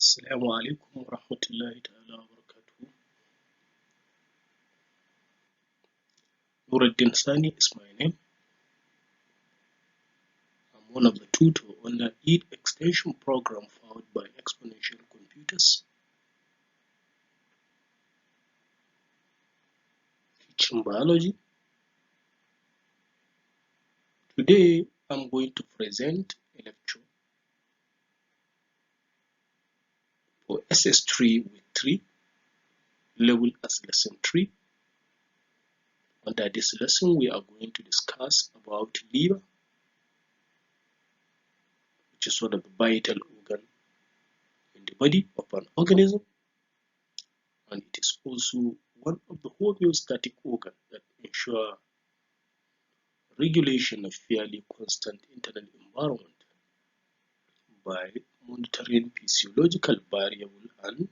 Assalamu alaikum wa rahmatullahi ta'ala wa barakatuhu. Nuruddin Sani is my name. I'm one of the tutors on the EAT extension program powered by Exponential Computers, teaching biology. Today, I'm going to present a lecture for SS3 with 3, labeled as lesson 3. Under this lesson, we are going to discuss about liver, which is one of the vital organs in the body of an organism, and it is also one of the homeostatic organs that ensure regulation of fairly constant internal environment by monitoring physiological variables and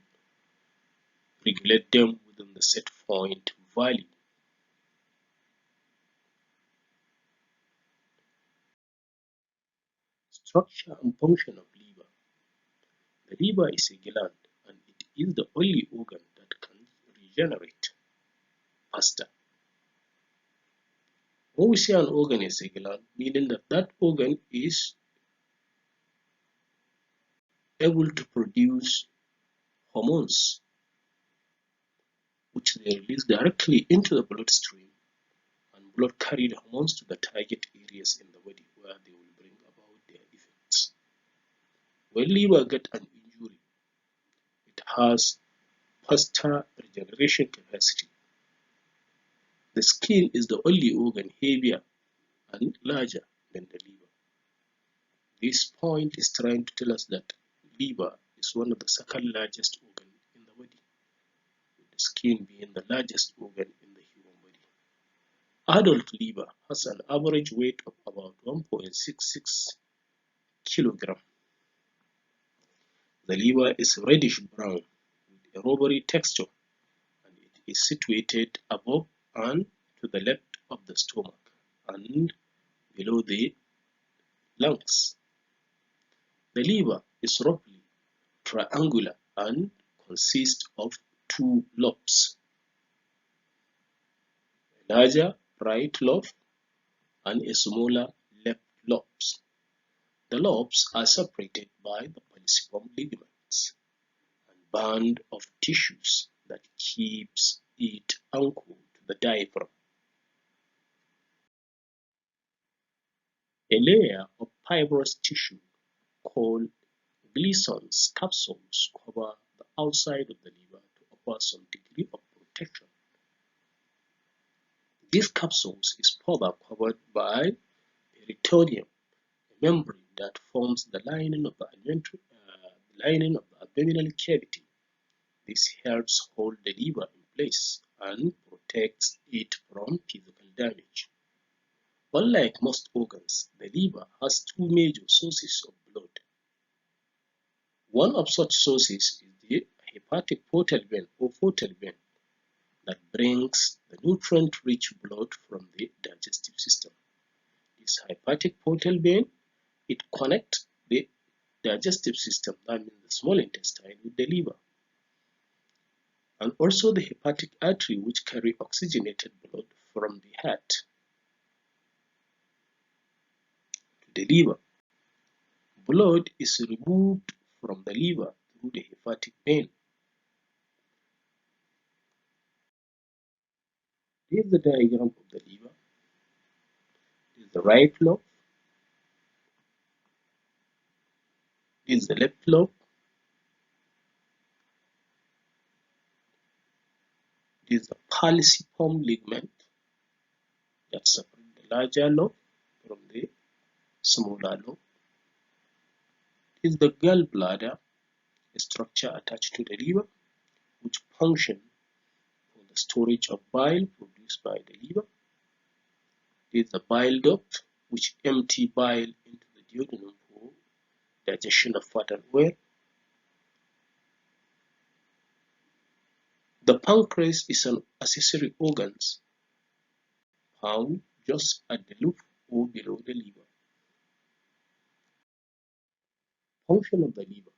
regulate them within the set point value. Structure and function of liver. The liver is a gland, and it is the only organ that can regenerate faster. When we say an organ is a gland, meaning that that organ is able to produce hormones which they release directly into the bloodstream, and blood carry the hormones to the target areas in the body where they will bring about their effects. When liver gets an injury, it has faster regeneration capacity. The skin is the only organ heavier and larger than the liver. This point is trying to tell us that liver is one of the second largest organ in the body, with the skin being the largest organ in the human body. Adult liver has an average weight of about 1.66 kilogram. The liver is reddish brown with a rubbery texture, and it is situated above and to the left of the stomach and below the lungs. The liver is roughly triangular and consists of two lobes, a larger right lobe and a smaller left lobe. The lobes are separated by the falciform ligaments and band of tissues that keeps it anchored to the diaphragm. A layer of fibrous tissue called Gleason's capsules cover the outside of the liver to offer some degree of protection. These capsules is further covered by peritoneum, a membrane that forms the lining of the abdominal cavity. This helps hold the liver in place and protects it from physical damage. Unlike most organs, the liver has two major sources of blood. One of such sources is the hepatic portal vein or portal vein that brings the nutrient-rich blood from the digestive system. This hepatic portal vein, it connects the digestive system, that means the small intestine, with the liver, and also the hepatic artery which carry oxygenated blood from the heart to the liver. Blood is removed from the liver through the hepatic vein. This is the diagram of the liver. This is the right lobe. This is the left lobe. This is the falciform ligament that separates the larger lobe from the smaller lobe. This is the gallbladder, a structure attached to the liver, which functions for the storage of bile produced by the liver. This is the bile duct, which empty bile into the duodenum for digestion of fat and oil. The pancreas is an accessory organ found just at the loop or below the liver. Function of the liver.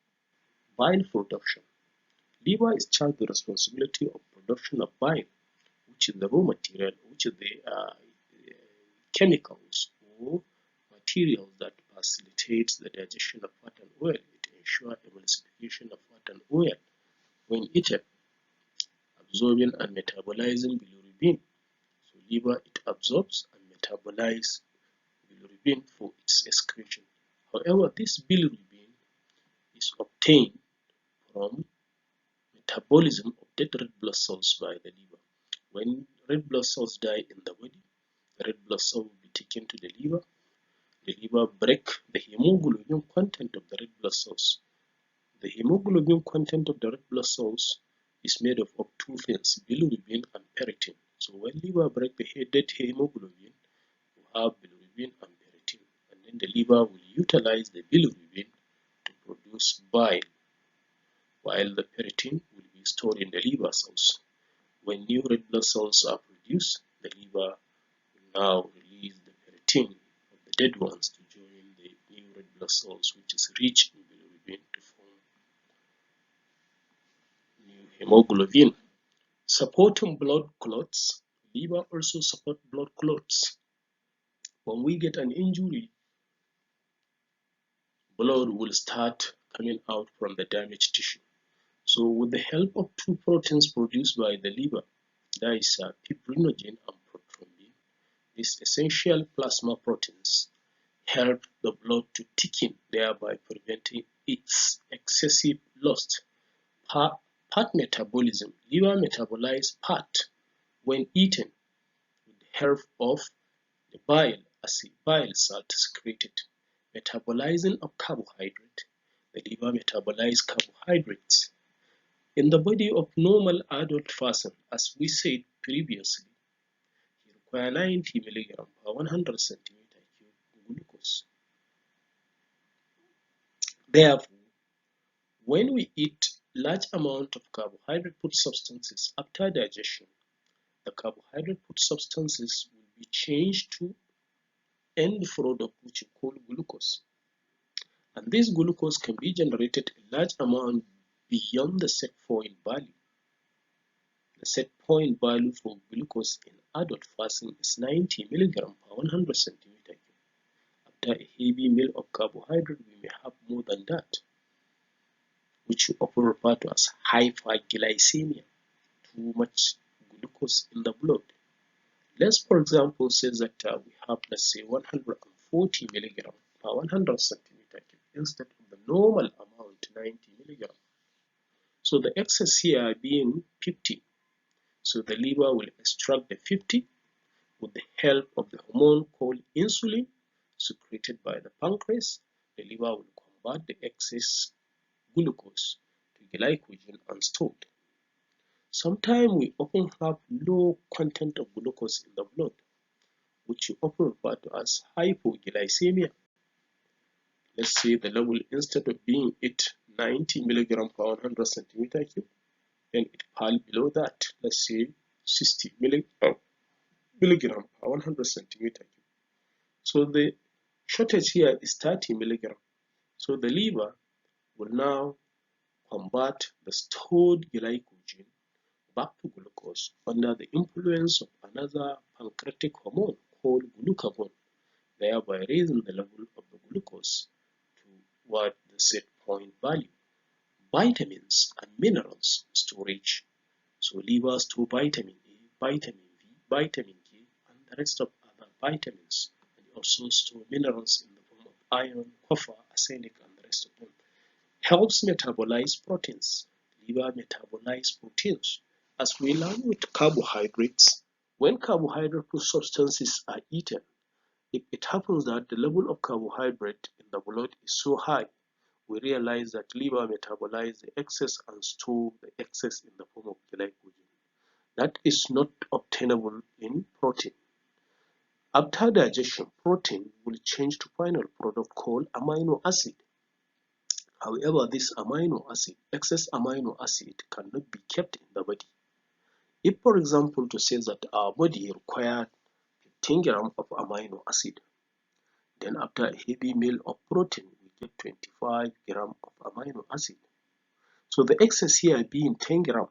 Bile production. Liver is charged with the responsibility of production of bile, which is the raw material, which is the chemicals or materials that facilitates the digestion of fat and oil. It ensures emulsification of fat and oil when eaten, absorbing and metabolizing bilirubin. So liver, it absorbs and metabolizes bilirubin for its excretion. However, this bilirubin is obtained from metabolism of dead red blood cells by the liver. When red blood cells die in the body, the red blood cell will be taken to the liver. The liver break the hemoglobin content of the red blood cells. The hemoglobin content of the red blood cells is made up of two things, bilirubin and ferritin. So when liver break the dead hemoglobin, you have bilirubin and ferritin, and then the liver will utilize the bilirubin to produce bile, while the ferritin will be stored in the liver cells. When new red blood cells are produced, the liver will now release the ferritin of the dead ones to join the new red blood cells, which is rich in bilirubin, to form new hemoglobin. Supporting blood clots. Liver also support blood clots. When we get an injury, blood will start coming out from the damaged tissue. So with the help of two proteins produced by the liver, that is fibrinogen and prothrombin, these essential plasma proteins help the blood to thicken, thereby preventing its excessive loss. Fat metabolism. Liver metabolize fat when eaten with the help of the bile salt secreted. Metabolizing of carbohydrate. The liver metabolize carbohydrates. In the body of normal adult person, as we said previously, you require 90 mg per 100 centimeter cube glucose. Therefore, when we eat large amount of carbohydrate food substances after digestion, the carbohydrate food substances will be changed to end product which we call glucose. And this glucose can be generated in large amount beyond the set point value. The set point value for glucose in adult person is 90 mg per 100 centimeter cube. After a heavy meal of carbohydrate, we may have more than that, which we often refer to as hyperglycemia, too much glucose in the blood. Let's, for example, say that we have, let's say, 140 mg per 100 centimeter cube instead of the normal amount, 90 mg. So the excess here being 50. So the liver will extract the 50 with the help of the hormone called insulin secreted by the pancreas. The liver will convert the excess glucose to glycogen and stored. Sometimes we often have low content of glucose in the blood, which we often refer to as hypoglycemia. Let's say the level, instead of being at 90 mg per 100 centimeter cube, then it fell below that, let's say 60 milligram per 100 centimeter cube. So the shortage here is 30 milligram. So the liver will now convert the stored glycogen back to glucose under the influence of another pancreatic hormone called glucagon, thereby raising the level of the glucose to what the set point value. Vitamins and minerals storage. So liver store vitamin A, vitamin B, vitamin K, and the rest of other vitamins. And also store minerals in the form of iron, copper, arsenic, and the rest of them. Helps metabolize proteins. Liver metabolize proteins. As we learn with carbohydrates, when carbohydrate food substances are eaten, if it happens that the level of carbohydrate in the blood is so high, we realize that liver metabolize the excess and store the excess in the form of glycogen. That is not obtainable in protein. After digestion, protein will change to final product called amino acid. However, this excess amino acid cannot be kept in the body. If, for example, to say that our body requires 15 grams of amino acid, then after a heavy meal of protein, we get 25 grams of amino acid. So the excess here being 10 gram,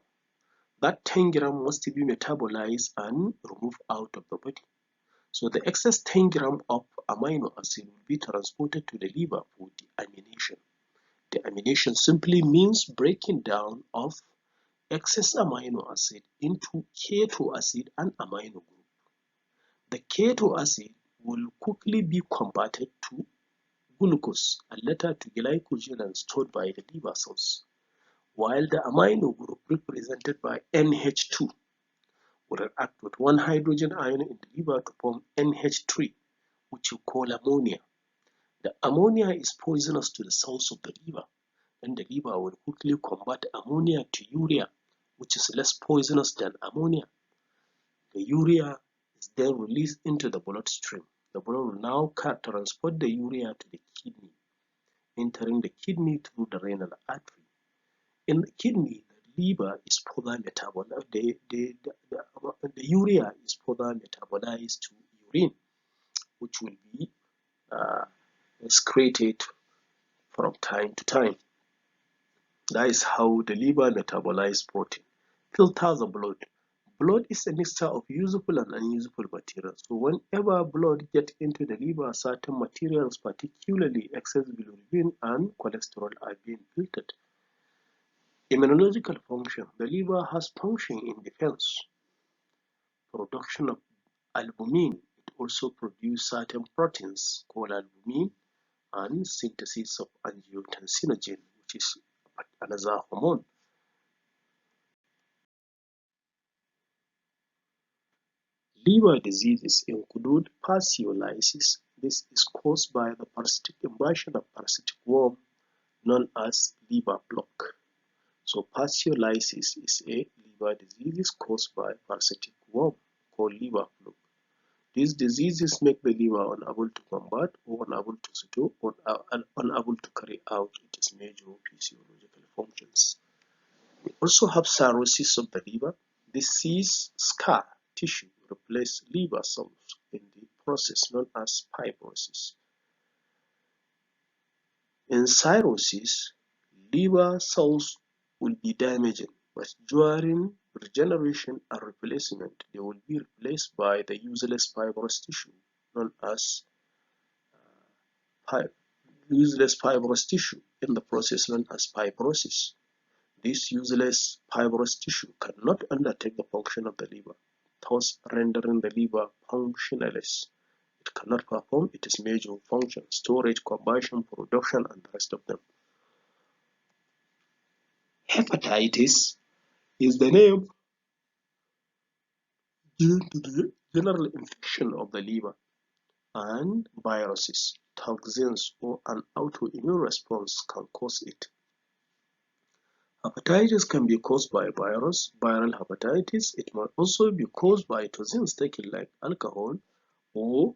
that 10 gram must be metabolized and removed out of the body. So the excess 10 gram of amino acid will be transported to the liver for deamination. Deamination simply means breaking down of excess amino acid into keto acid and amino group. The keto acid will quickly be converted to glucose and later to glycogen and stored by the liver cells, while the amino group represented by NH2 will react with one hydrogen ion in the liver to form NH3, which we call ammonia. The ammonia is poisonous to the cells of the liver, and the liver will quickly convert ammonia to urea, which is less poisonous than ammonia. The urea is then released into the bloodstream. The blood will now transport the urea to the kidney, entering the kidney through the renal artery. In the kidney, the liver is further metabolized. The urea is further metabolized to urine, which will be excreted from time to time. That is how the liver metabolizes protein. Filter the blood. Blood is a mixture of usable and unusable materials. So whenever blood gets into the liver, certain materials, particularly excess bilirubin and cholesterol, are being filtered. Immunological function. The liver has function in defense, production of albumin. It also produces certain proteins called albumin and synthesis of angiotensinogen, which is another hormone. Liver diseases include fasciitis. This is caused by the parasitic invasion of parasitic worm known as liver block. So fasciitis is a liver disease caused by parasitic worm called liver block. These diseases make the liver unable to combat or unable to store or unable to carry out its major physiological functions. We also have cirrhosis of the liver. This is scar tissue replace liver cells in the process known as fibrosis. In cirrhosis, liver cells will be damaged, but during regeneration and replacement, they will be replaced by the useless fibrous tissue known as useless fibrous tissue in the process known as fibrosis. This useless fibrous tissue cannot undertake the function of the liver, thus rendering the liver functionless. It cannot perform its major functions: storage, combustion, production, and the rest of them. Hepatitis is the name given to the general infection of the liver, and viruses, toxins, or an autoimmune response can cause it. Hepatitis can be caused by a virus, viral hepatitis. It might also be caused by toxins taken like alcohol or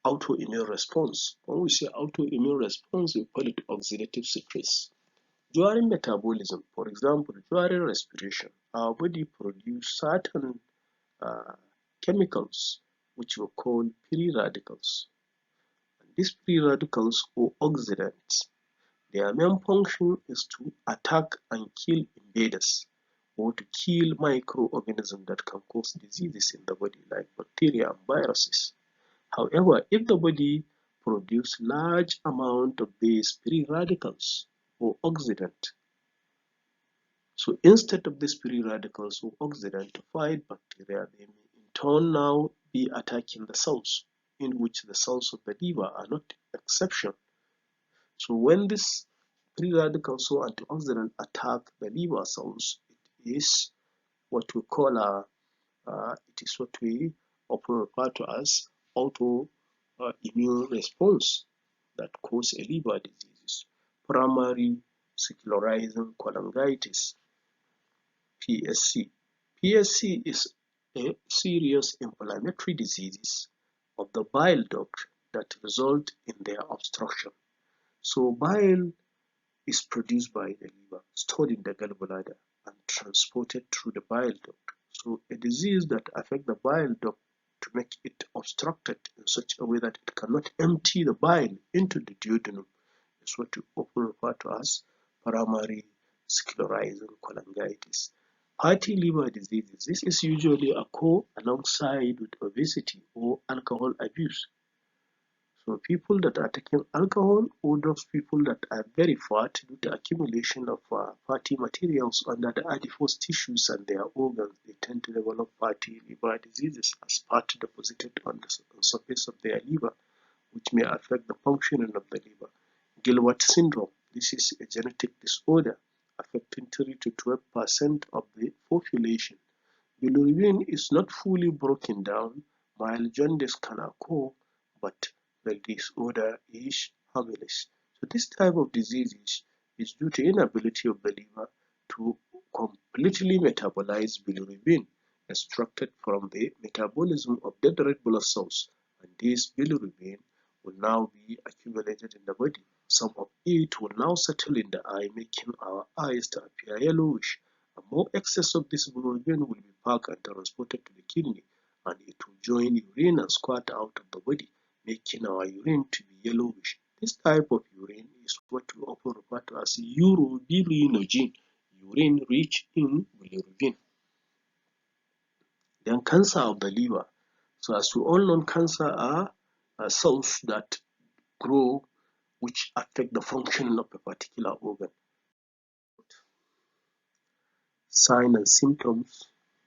autoimmune response. When we say autoimmune response, we call it oxidative stress. During metabolism, for example, during respiration, our body produces certain chemicals which we call free radicals. And these free radicals or oxidants, their main function is to attack and kill invaders or to kill microorganisms that can cause diseases in the body like bacteria and viruses. However, if the body produces large amount of these free radicals or oxidant, so instead of these free radicals or oxidant to fight bacteria, they may in turn now be attacking the cells, in which the cells of the liver are not exception. So when this free radicals or antioxidant attack the liver cells, it is what we call it is what we often refer to as autoimmune response that cause a liver disease. Primary sclerosing cholangitis, PSC. PSC is a serious inflammatory disease of the bile duct that result in their obstruction. So bile is produced by the liver, stored in the gallbladder, and transported through the bile duct. So a disease that affects the bile duct to make it obstructed in such a way that it cannot empty the bile into the duodenum is what we often refer to as primary sclerosing cholangitis. Fatty liver diseases. This is usually occur alongside with obesity or alcohol abuse. So people that are taking alcohol or those people that are very fat due to accumulation of fatty materials under the adipose tissues and their organs, they tend to develop fatty liver diseases as fat deposited on the surface of their liver, which may affect the functioning of the liver. Gilbert syndrome. This is a genetic disorder affecting 3 to 12% of the population. Bilirubin is not fully broken down. Mild jaundice can occur, but the disorder is harmless. So this type of disease is due to inability of the liver to completely metabolize bilirubin extracted from the metabolism of dead red blood cells, and this bilirubin will now be accumulated in the body. Some of it will now settle in the eye, making our eyes to appear yellowish. And more excess of this bilirubin will be packed and transported to the kidney, and it will join urine and squirt out of the body, making our urine to be yellowish. This type of urine is what we often refer to as urobilinogen, urine rich in bilirubin. Then cancer of the liver. So as we all know, cancer are cells that grow which affect the function of a particular organ. Signs and symptoms,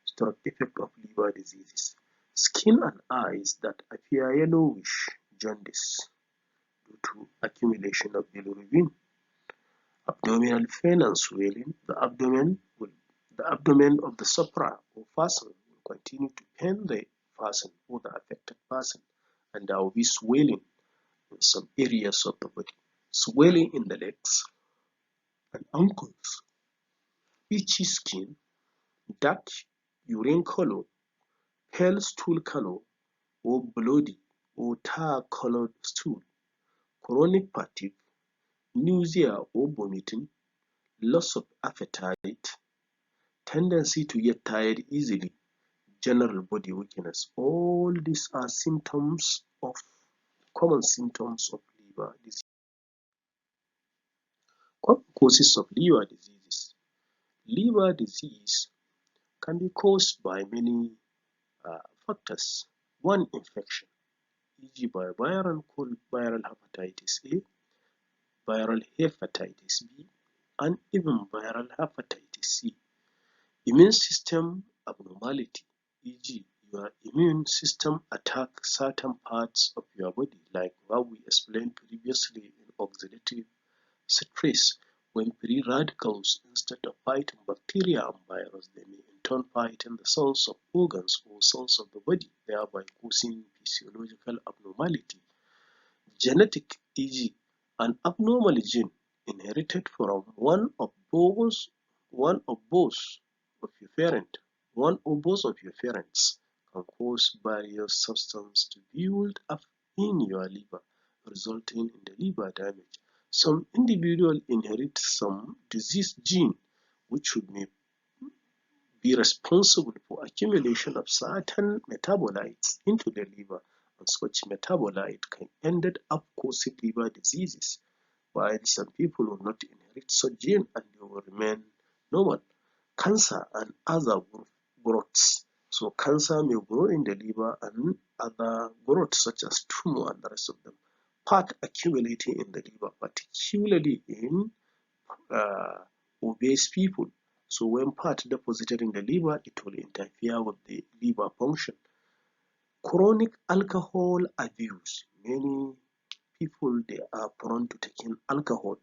stroke effect of liver diseases. Skin and eyes that appear yellowish, jaundice due to accumulation of bilirubin. Abdominal pain and swelling. The abdomen of the sufferer or person will continue to pain the person or the affected person, and there will be swelling in some areas of the body. Swelling in the legs and ankles. Itchy skin, dark urine color, pale stool color, or bloody or tar-colored stool. Chronic fatigue, nausea or vomiting, loss of appetite, tendency to get tired easily, general body weakness. All these are common symptoms of liver disease. Common causes of liver diseases. Liver disease can be caused by many factors. One, infection, e.g. by viral hepatitis A, viral hepatitis B, and even viral hepatitis C. Immune system abnormality, e.g. your immune system attacks certain parts of your body, like what we explained previously in oxidative stress. When free radicals, instead of fighting bacteria and virus, they may in turn fight in the cells of organs or cells of the body, thereby causing physiological abnormality. Genetic, e.g., an abnormal gene inherited from one or both of your parents can cause various substances to build up in your liver, resulting in the liver damage. Some individuals inherit some disease gene which may be responsible for accumulation of certain metabolites into the liver, and such metabolite can end up causing liver diseases, while some people will not inherit such gene and they will remain normal. Cancer and other growths. So cancer may grow in the liver and other growths such as tumor and the rest of them. Fat accumulating in the liver, particularly in obese people. So when fat deposited in the liver, it will interfere with the liver function. Chronic alcohol abuse. Many people, they are prone to taking alcohol.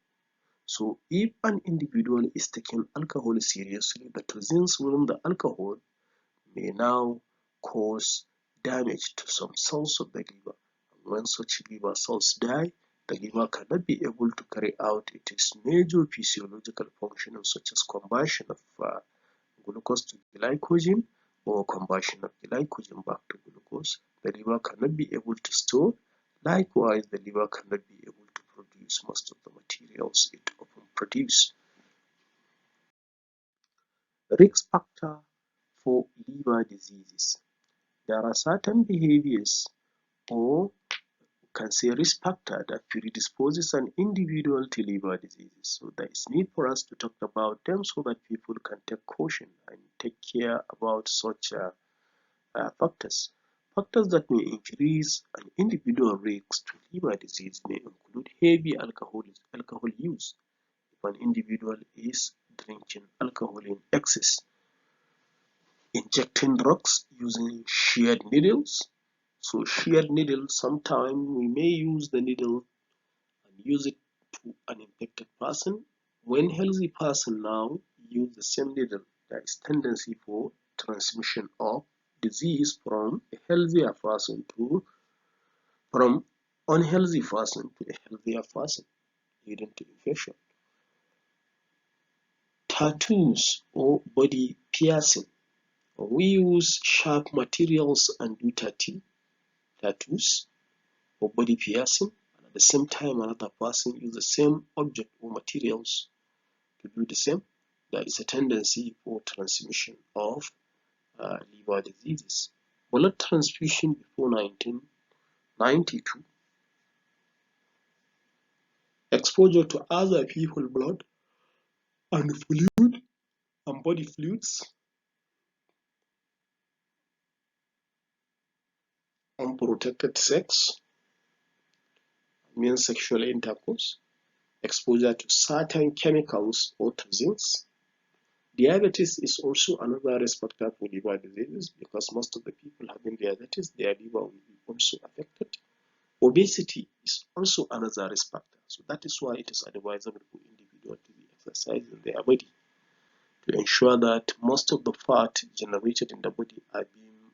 So if an individual is taking alcohol seriously, the toxins within the alcohol may now cause damage to some cells of the liver. And when such liver cells die, the liver cannot be able to carry out its major physiological functions such as conversion of glucose to glycogen or conversion of glycogen back to glucose. The liver cannot be able to store. Likewise, the liver cannot be able to produce most of the materials it often produces. Risk factor for liver diseases. There are certain behaviors or can say risk factor that predisposes an individual to liver diseases. So there is need for us to talk about them so that people can take caution and take care about such factors. Factors that may increase an individual risk to liver disease may include heavy alcohol use. If an individual is drinking alcohol in excess, injecting drugs using sheared needles. So sheared needle, sometimes we may use the needle and use it to an infected person. When healthy person now use the same needle, there is tendency for transmission of disease from a healthier person to from unhealthy person to a healthier person, leading to infection. Tattoos or body piercing. We use sharp materials and do tattoos or body piercing, and at the same time another person use the same object or materials to do the same. There is a tendency for transmission of liver diseases. Blood transfusion before 1992. Exposure to other people's blood and fluid and body fluids. Unprotected sex means sexual intercourse. Exposure to certain chemicals or toxins. Diabetes is also another risk factor for liver diseases because most of the people having diabetes, their liver will be also affected. Obesity is also another risk factor. So that is why it is advisable for individuals to be exercising their body to ensure that most of the fat generated in the body are being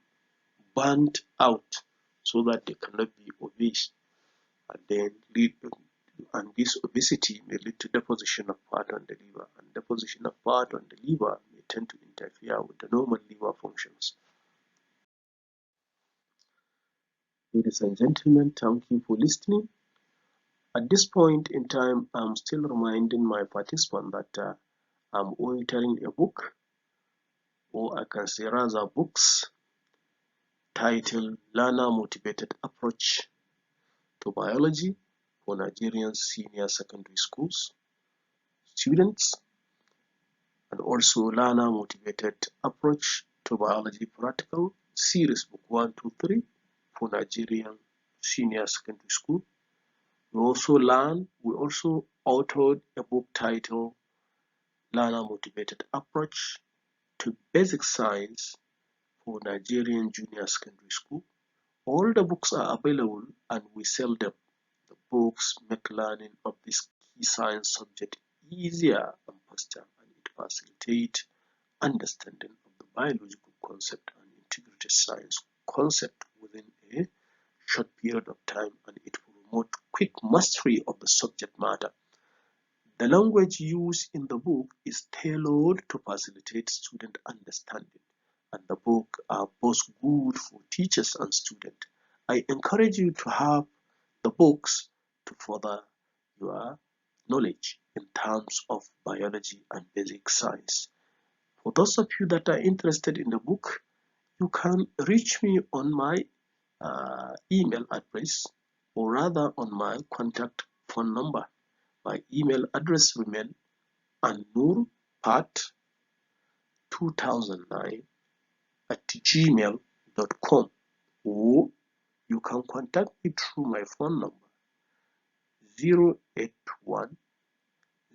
burnt out so that they cannot be obese and then and this obesity may lead to deposition of fat on the liver, and deposition of fat on the liver may tend to interfere with the normal liver functions. Ladies and gentlemen, thank you for listening. At this point in time, I'm still reminding my participants that I'm authoring a book, or I can say rather books, titled Learner Motivated Approach to Biology for Nigerian Senior Secondary Schools students, and also Learner Motivated Approach to Biology Practical Series Book 1, 2, 3 for Nigerian Senior Secondary School. We also authored a book titled Learner Motivated Approach to Basic Science for Nigerian Junior Secondary School. All the books are available and we sell them. The books make learning of this key science subject easier and faster, and it facilitates understanding of the biological concept and integrated science concept within a short period of time, and it promotes quick mastery of the subject matter. The language used in the book is tailored to facilitate student understanding, and the book are both good for teachers and students. I encourage you to have the books to further your knowledge in terms of biology and basic science. For those of you that are interested in the book, you can reach me on my email address, or rather on my contact phone number. My email address remains anurpat2009@gmail.com, or you can contact me through my phone number 081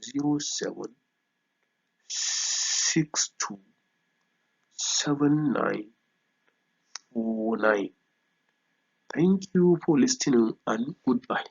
07 62 7949. Thank you for listening and goodbye.